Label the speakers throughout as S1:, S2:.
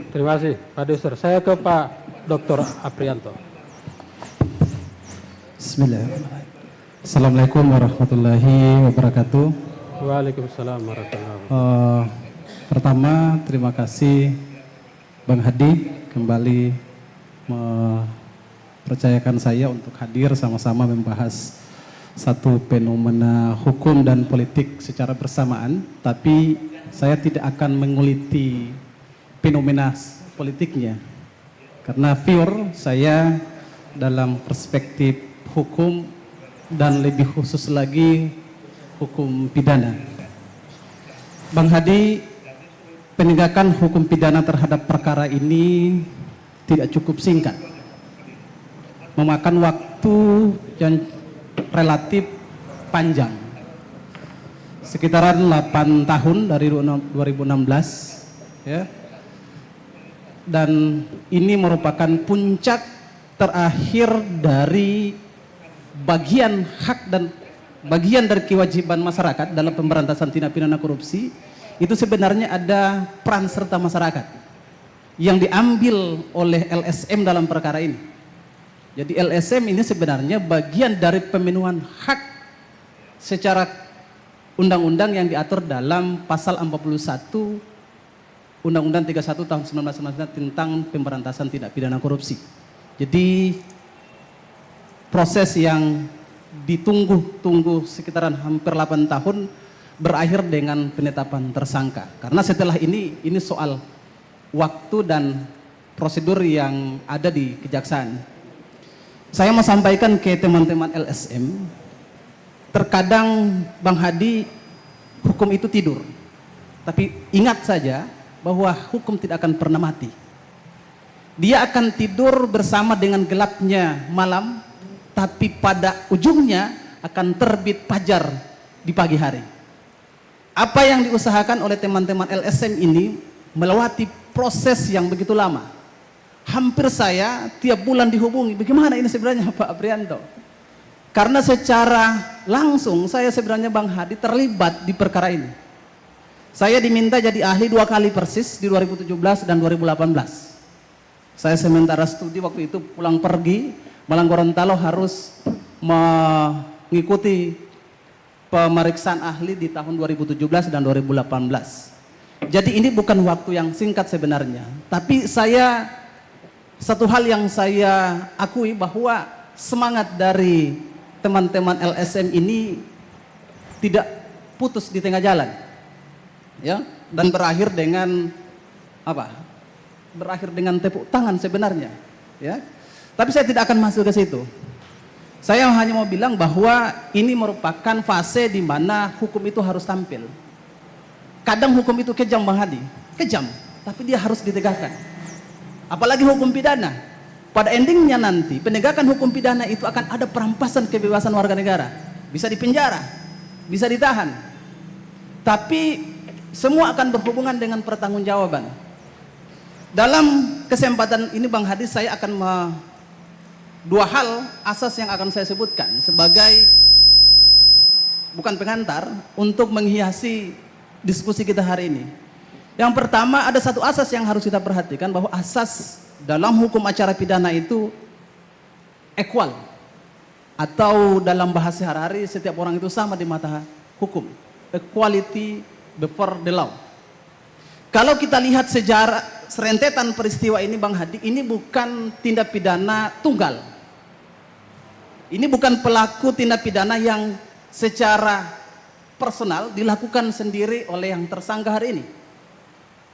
S1: Terima kasih Pak Dusur. Saya ke Pak Dr. Aprianto.
S2: Bismillahirrahmanirrahim. Assalamualaikum warahmatullahi wabarakatuh.
S1: Waalaikumsalam warahmatullahi wabarakatuh.
S2: Pertama, terima kasih Bang Hadi kembali mempercayakan saya untuk hadir sama-sama membahas satu fenomena hukum dan politik secara bersamaan, tapi saya tidak akan menguliti fenomena politiknya karena pure saya dalam perspektif hukum dan lebih khusus lagi hukum pidana. Bang Hadi, penegakan hukum pidana terhadap perkara ini tidak cukup singkat, memakan waktu yang relatif panjang, sekitaran 8 tahun dari 2016 ya. Dan ini merupakan puncak terakhir dari bagian hak dan bagian dari kewajiban masyarakat dalam pemberantasan tindak pidana korupsi. Itu sebenarnya ada peran serta masyarakat yang diambil oleh LSM dalam perkara ini. Jadi LSM ini sebenarnya bagian dari pemenuhan hak secara undang-undang yang diatur dalam pasal 41 Undang-Undang 31 tahun 1999 tentang pemberantasan tindak pidana korupsi. Jadi proses yang ditunggu-tunggu sekitaran hampir 8 tahun berakhir dengan penetapan tersangka. Karena setelah ini soal waktu dan prosedur yang ada di kejaksaan. Saya mau sampaikan ke teman-teman LSM, terkadang Bang Hadi, hukum itu tidur. Tapi ingat saja bahwa hukum tidak akan pernah mati. Dia akan tidur bersama dengan gelapnya malam, tapi pada ujungnya akan terbit fajar di pagi hari. Apa yang diusahakan oleh teman-teman LSM ini melewati proses yang begitu lama. Hampir saya tiap bulan dihubungi, bagaimana ini sebenarnya Pak Aprianto? Karena secara langsung saya sebenarnya Bang Hadi terlibat di perkara ini. Saya diminta jadi ahli 2 kali persis di 2017 dan 2018. Saya sementara studi waktu itu pulang pergi, Malang Gorontalo harus mengikuti pemeriksaan ahli di tahun 2017 dan 2018. Jadi ini bukan waktu yang singkat sebenarnya. Tapi satu hal yang saya akui bahwa semangat dari teman-teman LSM ini tidak putus di tengah jalan. Ya, dan berakhir dengan apa? Berakhir dengan tepuk tangan sebenarnya, ya. Tapi saya tidak akan masuk ke situ. Saya hanya mau bilang bahwa ini merupakan fase di mana hukum itu harus tampil. Kadang hukum itu kejam Bang Hadi, kejam, tapi dia harus ditegakkan. Apalagi hukum pidana. Pada endingnya nanti penegakan hukum pidana itu akan ada perampasan kebebasan warga negara, bisa dipenjara, bisa ditahan. Tapi semua akan berhubungan dengan pertanggungjawaban. Dalam kesempatan ini Bang Hadi, saya akan dua hal asas yang akan saya sebutkan sebagai bukan pengantar untuk menghiasi diskusi kita hari ini. Yang pertama, ada satu asas yang harus kita perhatikan, bahwa asas dalam hukum acara pidana itu equal, atau dalam bahasa sehari-hari setiap orang itu sama di mata hukum. Equality before the law. Kalau kita lihat sejarah serentetan peristiwa ini Bang Hadi, ini bukan tindak pidana tunggal. Ini bukan pelaku tindak pidana yang secara personal dilakukan sendiri oleh yang tersangka hari ini.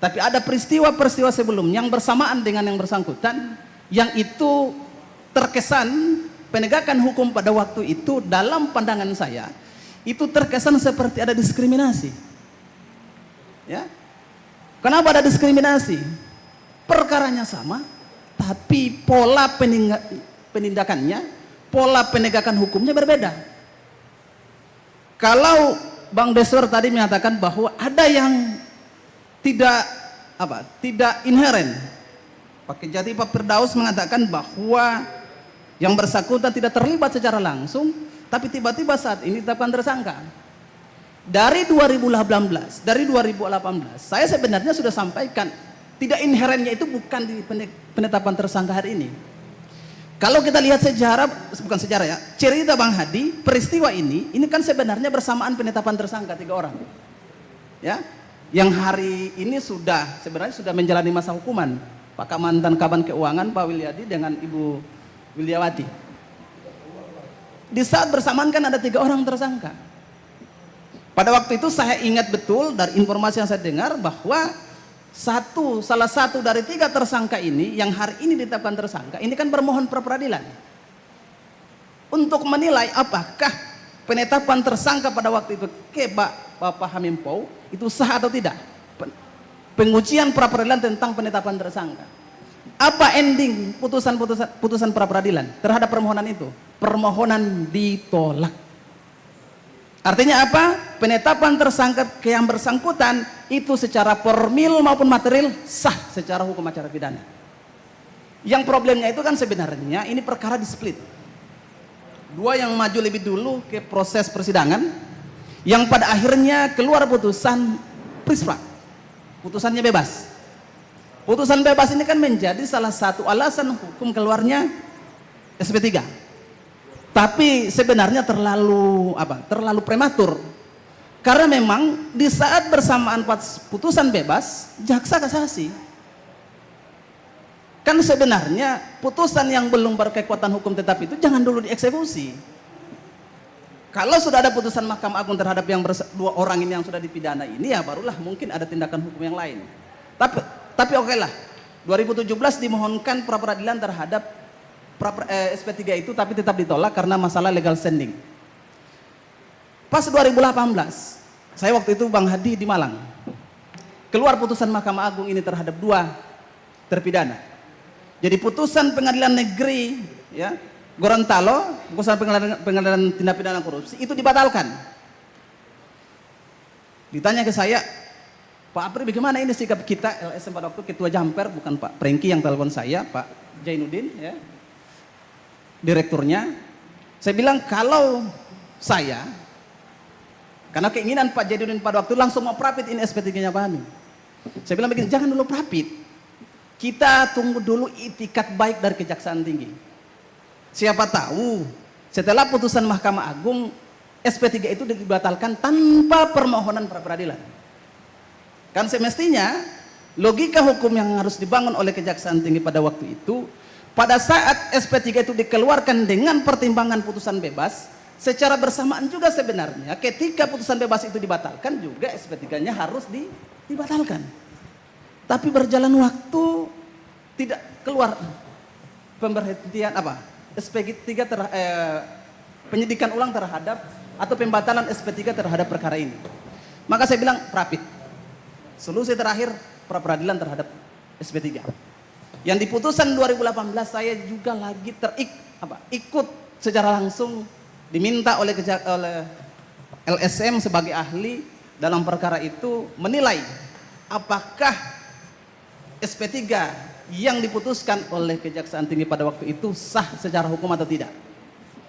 S2: Tapi ada peristiwa-peristiwa sebelumnya yang bersamaan dengan yang bersangkutan, yang itu terkesan penegakan hukum pada waktu itu dalam pandangan saya itu terkesan seperti ada diskriminasi. Ya, kenapa ada diskriminasi? Perkaranya sama, tapi pola penindakannya, pola penegakan hukumnya berbeda. Kalau Bang Deswer tadi menyatakan bahwa ada yang tidak inheren. Pak Kejati Pak Firdaus mengatakan bahwa yang bersangkutan tidak terlibat secara langsung, tapi tiba-tiba saat ini ditetapkan tersangka. Dari 2018, saya sebenarnya sudah sampaikan tidak inherennya itu bukan di penetapan tersangka hari ini. Kalau kita lihat sejarah, bukan sejarah ya, cerita Bang Hadi, peristiwa ini kan sebenarnya bersamaan penetapan tersangka 3 orang. Ya, yang hari ini sebenarnya sudah menjalani masa hukuman. Pak mantan Kaban Keuangan Pak Wilyadi dengan Ibu Wilyawati. Di saat bersamaan kan ada 3 orang tersangka. Pada waktu itu saya ingat betul dari informasi yang saya dengar bahwa salah satu dari 3 tersangka ini yang hari ini ditetapkan tersangka ini kan bermohon pra peradilan untuk menilai apakah penetapan tersangka pada waktu itu ke Bapak Hamim Pou itu sah atau tidak. Pengujian pra peradilan tentang penetapan tersangka. Apa ending putusan pra peradilan terhadap permohonan itu? Permohonan ditolak. Artinya apa? Penetapan tersangka ke yang bersangkutan itu secara formil maupun material sah secara hukum acara pidana. Yang problemnya itu kan sebenarnya ini perkara di split. 2 yang maju lebih dulu ke proses persidangan, yang pada akhirnya keluar putusan prisprak, putusannya bebas. Putusan bebas ini kan menjadi salah satu alasan hukum keluarnya SP3. Tapi sebenarnya terlalu prematur. Karena memang di saat bersamaan putusan bebas, jaksa kasasi. Kan sebenarnya putusan yang belum berkekuatan hukum tetap itu jangan dulu dieksekusi. Kalau sudah ada putusan Mahkamah Agung terhadap yang 2 orang ini yang sudah dipidana ini, ya barulah mungkin ada tindakan hukum yang lain. Tapi oke lah, 2017 dimohonkan pra peradilan terhadap SP3 itu, tapi tetap ditolak karena masalah legal standing. Pas 2018, saya waktu itu Bang Hadi di Malang. Keluar putusan Mahkamah Agung ini terhadap 2 terpidana. Jadi putusan Pengadilan Negeri ya, Gorontalo, putusan pengadilan tindak pidana korupsi itu dibatalkan. Ditanya ke saya, Pak Apri bagaimana ini sikap kita LSM pada waktu Ketua Jamper, bukan Pak Prengki yang telepon saya, Pak Jainuddin ya, direkturnya. Saya bilang kalau saya, karena keinginan Pak Jainuddin pada waktu langsung mau prapit ini SP3-nya Pak Hamim. Saya bilang begini, jangan dulu prapit, kita tunggu dulu itikat baik dari Kejaksaan Tinggi. Siapa tahu setelah putusan Mahkamah Agung SP3 itu dibatalkan tanpa permohonan pra peradilan. Kan semestinya logika hukum yang harus dibangun oleh Kejaksaan Tinggi pada waktu itu, pada saat SP3 itu dikeluarkan dengan pertimbangan putusan bebas, secara bersamaan juga sebenarnya ketika putusan bebas itu dibatalkan juga SP3-nya harus dibatalkan. Tapi berjalan waktu tidak keluar pemberhentian SP3 penyidikan ulang terhadap atau pembatalan SP3 terhadap perkara ini. Maka saya bilang prapit. Solusi terakhir pra peradilan terhadap SP3. Yang di putusan 2018 saya juga lagi ikut secara langsung diminta oleh LSM sebagai ahli dalam perkara itu menilai apakah SP3 yang diputuskan oleh Kejaksaan Tinggi pada waktu itu sah secara hukum atau tidak.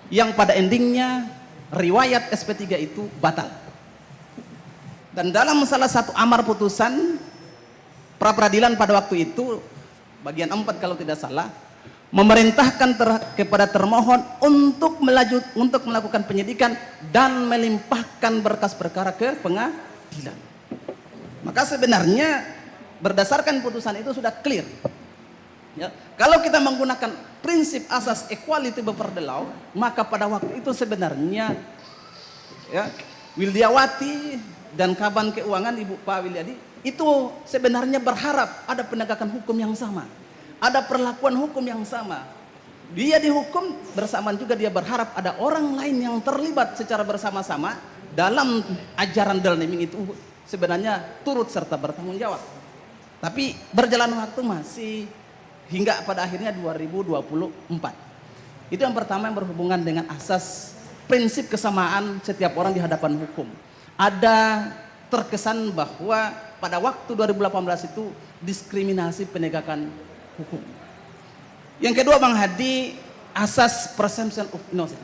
S2: Yang pada endingnya riwayat SP3 itu batal. Dan dalam salah satu amar putusan pra peradilan pada waktu itu bagian 4 kalau tidak salah memerintahkan kepada termohon untuk melakukan penyidikan dan melimpahkan berkas perkara ke pengadilan. Maka sebenarnya berdasarkan putusan itu sudah clear. Ya, kalau kita menggunakan prinsip asas equality before the law, maka pada waktu itu sebenarnya ya, Wilyawati dan Kaban Keuangan Ibu Pak Wilyadi itu sebenarnya berharap ada penegakan hukum yang sama, ada perlakuan hukum yang sama. Dia dihukum, bersamaan juga dia berharap ada orang lain yang terlibat secara bersama-sama dalam ajaran Delneming itu sebenarnya turut serta bertanggung jawab. Tapi berjalan waktu masih hingga pada akhirnya 2024. Itu yang pertama yang berhubungan dengan asas prinsip kesamaan setiap orang di hadapan hukum. Ada terkesan bahwa pada waktu 2018 itu diskriminasi penegakan hukum. Yang kedua Bang Hadi, asas presumption of innocence,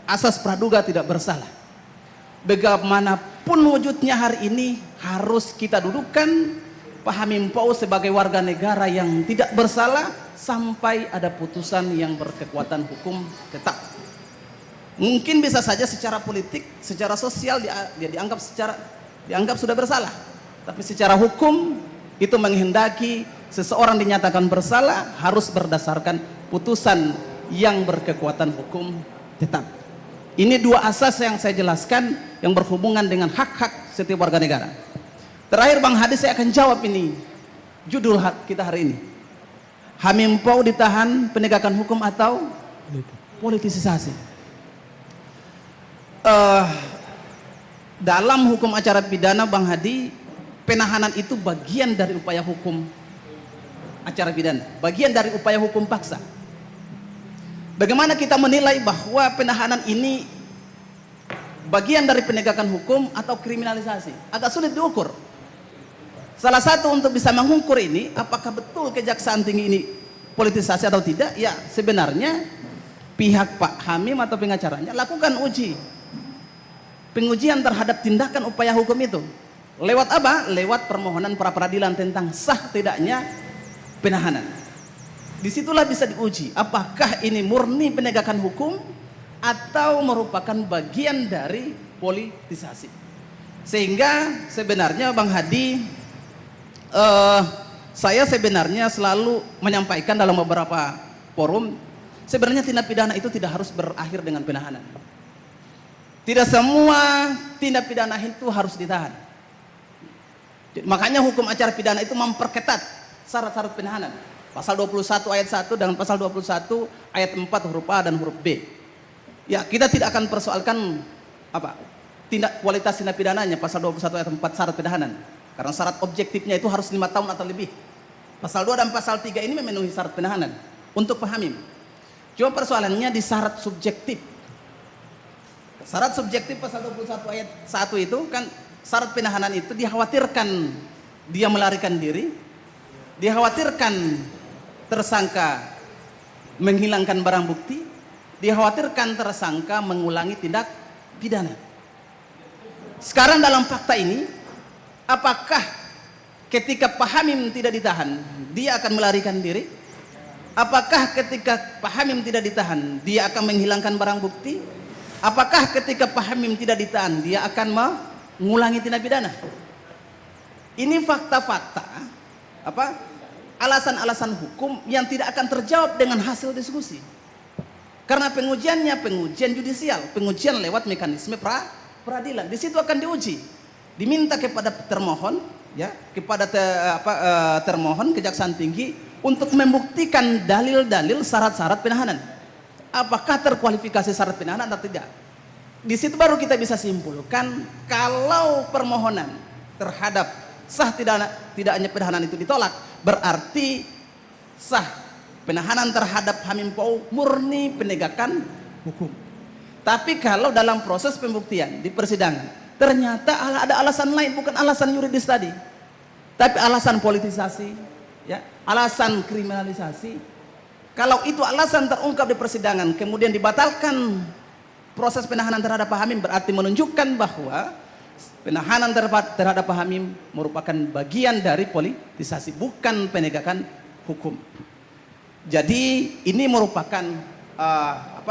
S2: asas praduga tidak bersalah. Bagaimanapun wujudnya hari ini harus kita dudukkan Pak Hamim Pau sebagai warga negara yang tidak bersalah sampai ada putusan yang berkekuatan hukum tetap. Mungkin bisa saja secara politik, secara sosial dia dianggap sudah bersalah. Tapi secara hukum itu menghendaki seseorang dinyatakan bersalah harus berdasarkan putusan yang berkekuatan hukum tetap. Ini dua asas yang saya jelaskan yang berhubungan dengan hak-hak setiap warga negara. Terakhir Bang Hadi, saya akan jawab ini judul kita hari ini. Hamim Pau ditahan penegakan hukum atau politisasi. Dalam hukum acara pidana Bang Hadi, penahanan itu bagian dari upaya hukum acara pidana, bagian dari upaya hukum paksa. Bagaimana kita menilai bahwa penahanan ini bagian dari penegakan hukum atau kriminalisasi? Agak sulit diukur. Salah satu untuk bisa mengukur ini, apakah betul Kejaksaan Tinggi ini politisasi atau tidak? Ya, sebenarnya pihak Pak Hamim atau pengacaranya lakukan pengujian terhadap tindakan upaya hukum itu. Lewat apa? Lewat permohonan pra peradilan tentang sah tidaknya penahanan. Disitulah bisa diuji apakah ini murni penegakan hukum atau merupakan bagian dari politisasi. Sehingga sebenarnya Bang Hadi, saya sebenarnya selalu menyampaikan dalam beberapa forum, sebenarnya tindak pidana itu tidak harus berakhir dengan penahanan. Tidak semua tindak pidana itu harus ditahan. Makanya hukum acara pidana itu memperketat syarat-syarat penahanan. Pasal 21 ayat 1 dan pasal 21 ayat 4 huruf A dan huruf B. Ya, kita tidak akan persoalkan kualitas tindak pidananya pasal 21 ayat 4 syarat penahanan. Karena syarat objektifnya itu harus 5 tahun atau lebih. Pasal 2 dan pasal 3 ini memenuhi syarat penahanan untuk Pak Hamim. Cuma persoalannya di syarat subjektif. Syarat subjektif pasal 21 ayat 1 itu kan syarat penahanan itu dikhawatirkan dia melarikan diri, dikhawatirkan tersangka menghilangkan barang bukti, dikhawatirkan tersangka mengulangi tindak pidana. Sekarang dalam fakta ini, apakah ketika Pak Hamim tidak ditahan, dia akan melarikan diri? Apakah ketika Pak Hamim tidak ditahan, dia akan menghilangkan barang bukti? Apakah ketika Pak Hamim tidak ditahan, dia akan mengulangi tindak pidana? Ini fakta-fakta, alasan-alasan hukum yang tidak akan terjawab dengan hasil diskusi. Karena pengujiannya pengujian judisial, pengujian lewat mekanisme peradilan. Di situ akan diuji. Diminta kepada termohon, ya, kepada termohon Kejaksaan Tinggi untuk membuktikan dalil-dalil syarat-syarat penahanan. Apakah terkualifikasi syarat penahanan atau tidak? Di situ baru kita bisa simpulkan kalau permohonan terhadap sah tidaknya penahanan itu ditolak, berarti sah penahanan terhadap Hamim Pau murni penegakan hukum. Tapi kalau dalam proses pembuktian di persidangan ternyata ada alasan lain, bukan alasan yuridis tadi, tapi alasan politisasi, ya, alasan kriminalisasi. Kalau itu alasan terungkap di persidangan, kemudian dibatalkan proses penahanan terhadap Pak Hamim, berarti menunjukkan bahwa penahanan terhadap Pak Hamim merupakan bagian dari politisasi, bukan penegakan hukum. Jadi ini merupakan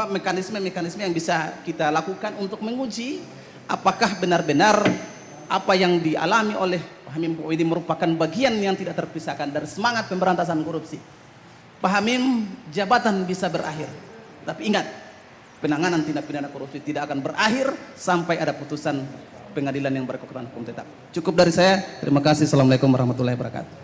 S2: mekanisme-mekanisme yang bisa kita lakukan untuk menguji apakah benar-benar apa yang dialami oleh Pak Hamim Pau ini merupakan bagian yang tidak terpisahkan dari semangat pemberantasan korupsi. Pak Hamim, jabatan bisa berakhir, tapi ingat, penanganan tindak pidana korupsi tidak akan berakhir sampai ada putusan pengadilan yang berkekuatan hukum tetap. Cukup dari saya. Terima kasih. Assalamualaikum warahmatullahi wabarakatuh.